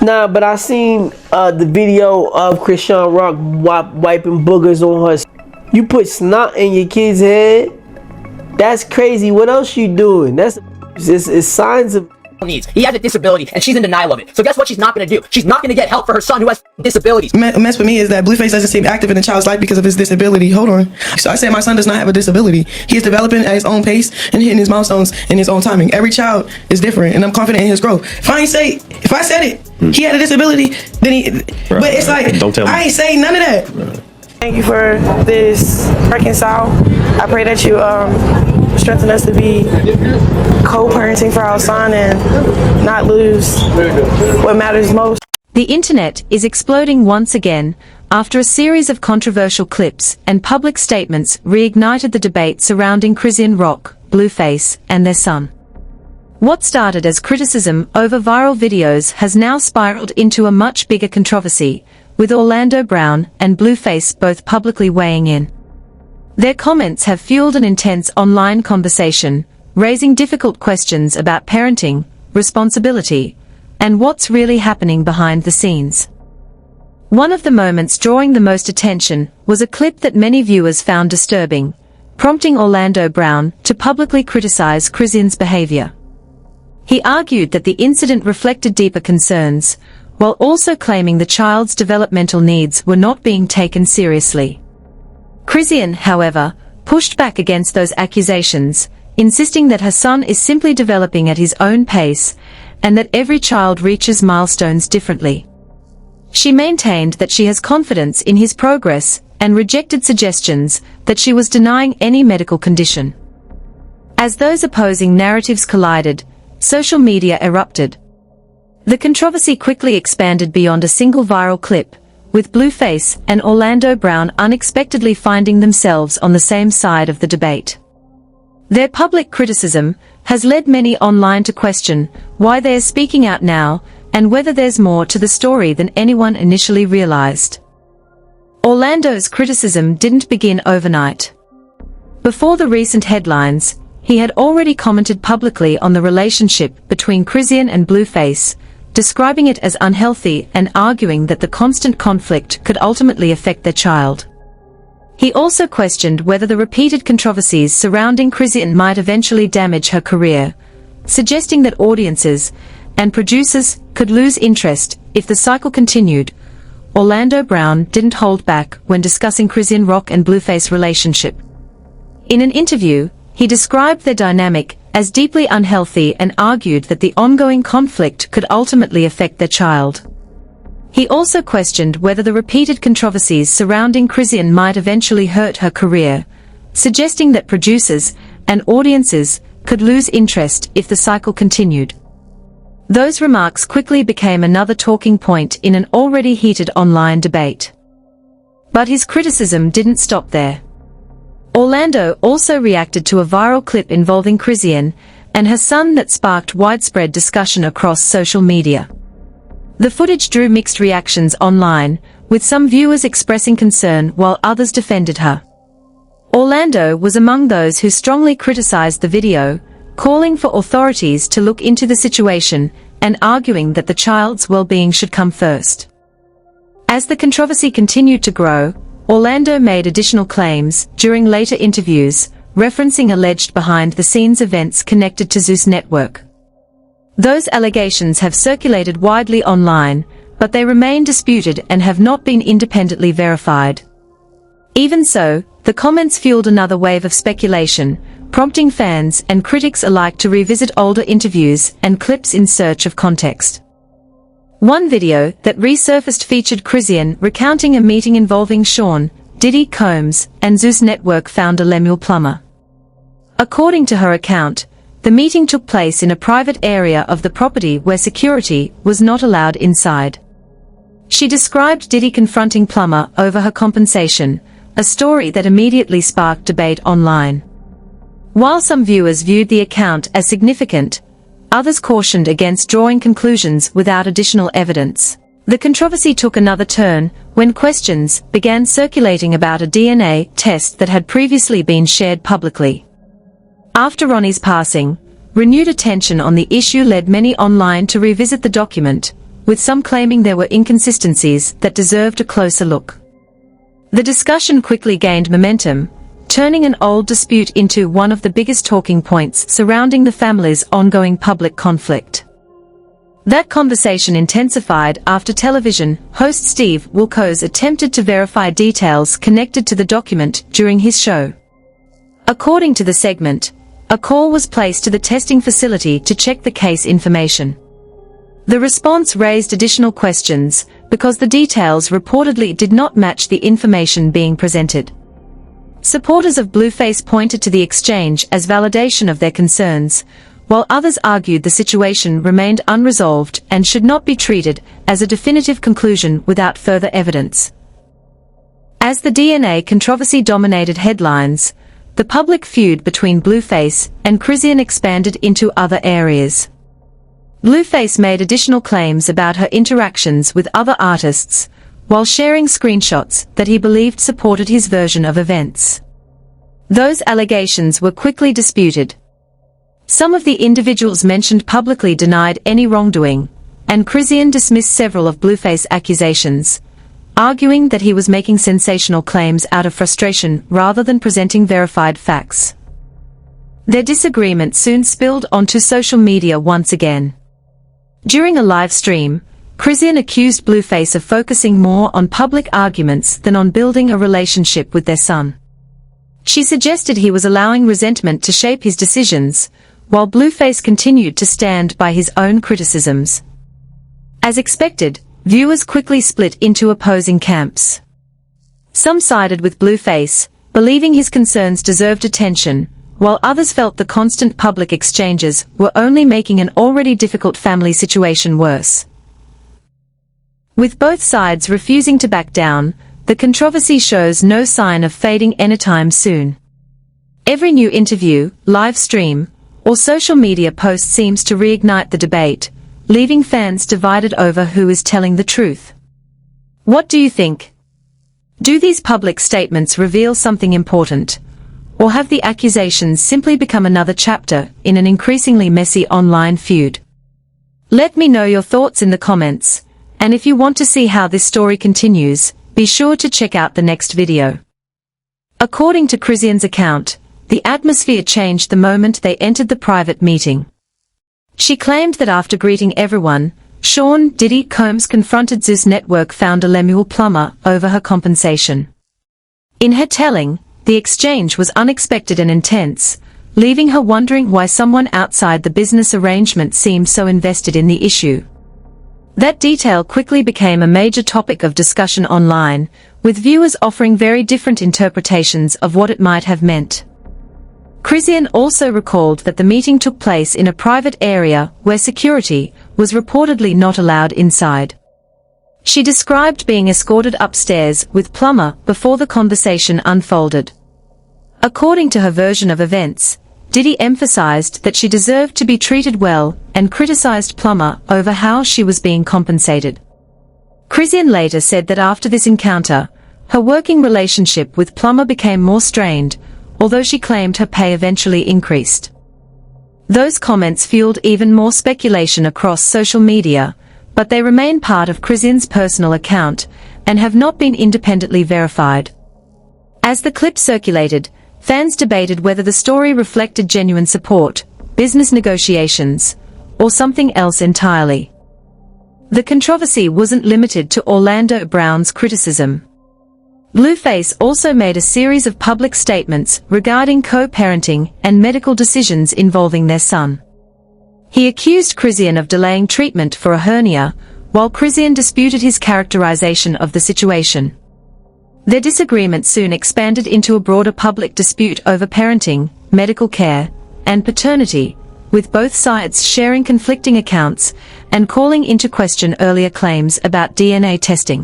Nah, but I seen the video of Chrisean Rock wiping boogers on her. You put snot in your kid's head? That's crazy. What else you doing? It's signs of needs. He has a disability and she's in denial of it. So guess what she's not going to do? She's not going to get help for her son who has disabilities. Mess with me is that Blueface doesn't seem active in the child's life because of his disability. Hold on. So I say my son does not have a disability. He is developing at his own pace and hitting his milestones in his own timing. Every child is different and I'm confident in his growth. If I said it, he had a disability, then he, but it's like, don't tell me. I ain't saying none of that. Thank you for this reconcile. I pray that you strengthen us to be co-parenting for our son and not lose what matters most. The internet is exploding once again after a series of controversial clips and public statements reignited the debate surrounding Chrisean Rock, Blueface, and their son. What started as criticism over viral videos has now spiraled into a much bigger controversy, with Orlando Brown and Blueface both publicly weighing in. Their comments have fueled an intense online conversation, raising difficult questions about parenting, responsibility, and what's really happening behind the scenes. One of the moments drawing the most attention was a clip that many viewers found disturbing, prompting Orlando Brown to publicly criticize Chrisean's behavior. He argued that the incident reflected deeper concerns, while also claiming the child's developmental needs were not being taken seriously. Chrisean, however, pushed back against those accusations, insisting that her son is simply developing at his own pace, and that every child reaches milestones differently. She maintained that she has confidence in his progress, and rejected suggestions that she was denying any medical condition. As those opposing narratives collided, social media erupted. The controversy quickly expanded beyond a single viral clip, with Blueface and Orlando Brown unexpectedly finding themselves on the same side of the debate. Their public criticism has led many online to question why they are speaking out now and whether there's more to the story than anyone initially realized. Orlando's criticism didn't begin overnight. Before the recent headlines, he had already commented publicly on the relationship between Chrisean and Blueface, describing it as unhealthy and arguing that the constant conflict could ultimately affect their child. He also questioned whether the repeated controversies surrounding Chrisean might eventually damage her career, suggesting that audiences and producers could lose interest if the cycle continued. Orlando Brown didn't hold back when discussing Chrisean Rock and Blueface relationship. In an interview, he described their dynamic as deeply unhealthy and argued that the ongoing conflict could ultimately affect their child. He also questioned whether the repeated controversies surrounding Chrisean might eventually hurt her career, suggesting that producers and audiences could lose interest if the cycle continued. Those remarks quickly became another talking point in an already heated online debate. But his criticism didn't stop there. Orlando also reacted to a viral clip involving Chrisean and her son that sparked widespread discussion across social media. The footage drew mixed reactions online, with some viewers expressing concern while others defended her. Orlando was among those who strongly criticized the video, calling for authorities to look into the situation and arguing that the child's well-being should come first. As the controversy continued to grow, Orlando made additional claims during later interviews, referencing alleged behind-the-scenes events connected to Zeus Network. Those allegations have circulated widely online, but they remain disputed and have not been independently verified. Even so, the comments fueled another wave of speculation, prompting fans and critics alike to revisit older interviews and clips in search of context. One video that resurfaced featured Chrisean recounting a meeting involving Sean, Diddy Combs, and Zeus Network founder Lemuel Plummer. According to her account, the meeting took place in a private area of the property where security was not allowed inside. She described Diddy confronting Plummer over her compensation, a story that immediately sparked debate online. While some viewers viewed the account as significant, others cautioned against drawing conclusions without additional evidence. The controversy took another turn when questions began circulating about a DNA test that had previously been shared publicly. After Ronnie's passing, renewed attention on the issue led many online to revisit the document, with some claiming there were inconsistencies that deserved a closer look. The discussion quickly gained momentum, turning an old dispute into one of the biggest talking points surrounding the family's ongoing public conflict. That conversation intensified after television host Steve Wilkos attempted to verify details connected to the document during his show. According to the segment, a call was placed to the testing facility to check the case information. The response raised additional questions because the details reportedly did not match the information being presented. Supporters of Blueface pointed to the exchange as validation of their concerns, while others argued the situation remained unresolved and should not be treated as a definitive conclusion without further evidence. As the DNA controversy dominated headlines, the public feud between Blueface and Chrisean expanded into other areas. Blueface made additional claims about her interactions with other artists, while sharing screenshots that he believed supported his version of events. Those allegations were quickly disputed. Some of the individuals mentioned publicly denied any wrongdoing, and Chrisean dismissed several of Blueface's accusations, arguing that he was making sensational claims out of frustration rather than presenting verified facts. Their disagreement soon spilled onto social media once again. During a live stream, Chrisean accused Blueface of focusing more on public arguments than on building a relationship with their son. She suggested he was allowing resentment to shape his decisions, while Blueface continued to stand by his own criticisms. As expected, viewers quickly split into opposing camps. Some sided with Blueface, believing his concerns deserved attention, while others felt the constant public exchanges were only making an already difficult family situation worse. With both sides refusing to back down, the controversy shows no sign of fading anytime soon. Every new interview, live stream, or social media post seems to reignite the debate, leaving fans divided over who is telling the truth. What do you think? Do these public statements reveal something important, or have the accusations simply become another chapter in an increasingly messy online feud? Let me know your thoughts in the comments. And if you want to see how this story continues, be sure to check out the next video. According to Chrisean's account, the atmosphere changed the moment they entered the private meeting. She claimed that after greeting everyone, Sean Diddy Combs confronted Zeus Network founder Lemuel Plummer over her compensation. In her telling, the exchange was unexpected and intense, leaving her wondering why someone outside the business arrangement seemed so invested in the issue. That detail quickly became a major topic of discussion online, with viewers offering very different interpretations of what it might have meant. Chrisean also recalled that the meeting took place in a private area where security was reportedly not allowed inside. She described being escorted upstairs with Plummer before the conversation unfolded. According to her version of events, Diddy emphasized that she deserved to be treated well and criticized Plummer over how she was being compensated. Chrisean later said that after this encounter, her working relationship with Plummer became more strained, although she claimed her pay eventually increased. Those comments fueled even more speculation across social media, but they remain part of Chrisean's personal account and have not been independently verified. As the clip circulated, fans debated whether the story reflected genuine support, business negotiations, or something else entirely. The controversy wasn't limited to Orlando Brown's criticism. Blueface also made a series of public statements regarding co-parenting and medical decisions involving their son. He accused Chrisean of delaying treatment for a hernia, while Chrisean disputed his characterization of the situation. Their disagreement soon expanded into a broader public dispute over parenting, medical care, and paternity, with both sides sharing conflicting accounts and calling into question earlier claims about DNA testing.